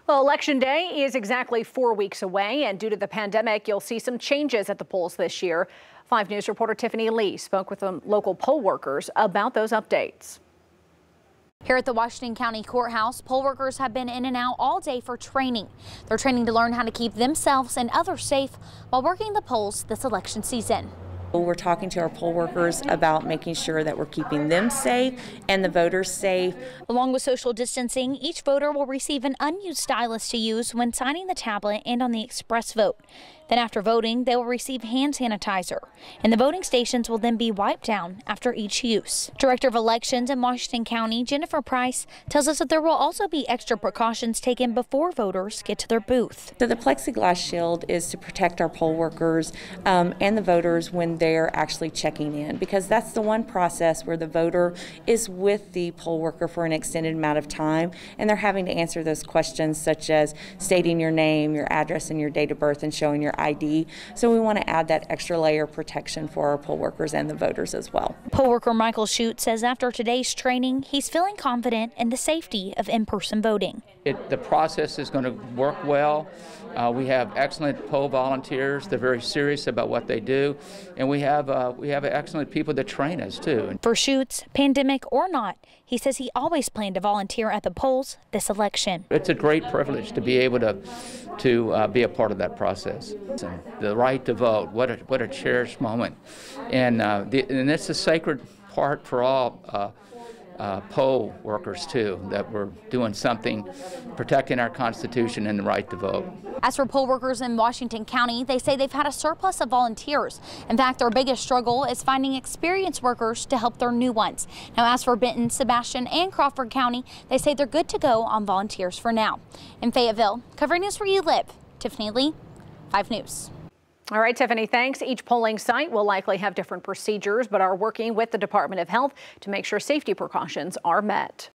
Well, Election Day is exactly 4 weeks away, and due to the pandemic, you'll see some changes at the polls this year. 5 News reporter Tiffany Lee spoke with some local poll workers about those updates. Here at the Washington County Courthouse, poll workers have been in and out all day for training. They're training to learn how to keep themselves and others safe while working the polls this election season. We're talking to our poll workers about making sure that we're keeping them safe and the voters safe. Along with social distancing, each voter will receive an unused stylus to use when signing the tablet and on the express vote. Then after voting, they will receive hand sanitizer, and the voting stations will then be wiped down after each use. Director of Elections in Washington County, Jennifer Price, tells us that there will also be extra precautions taken before voters get to their booth. So the plexiglass shield is to protect our poll workers and the voters when they're actually checking in, because that's the one process where the voter is with the poll worker for an extended amount of time, and they're having to answer those questions such as stating your name, your address, and your date of birth, and showing your ID. So we want to add that extra layer of protection for our poll workers and the voters as well. Poll worker Michael Shute says after today's training, he's feeling confident in the safety of in-person voting. The process is going to work well. We have excellent poll volunteers. They're very serious about what they do, and we have excellent people that train us too. For Shute, pandemic or not, he says he always planned to volunteer at the polls this election. It's a great privilege to be able to be a part of that process. The right to vote, what a cherished moment, and it's a sacred part for all poll workers too, that we're doing something protecting our Constitution and the right to vote. As for poll workers in Washington County, they say they've had a surplus of volunteers. In fact, their biggest struggle is finding experienced workers to help their new ones. Now, as for Benton, Sebastian, and Crawford County, they say they're good to go on volunteers for now. In Fayetteville, covering news where you live, Tiffany Lee, 5 News. All right, Tiffany, thanks. Each polling site will likely have different procedures, but are working with the Department of Health to make sure safety precautions are met.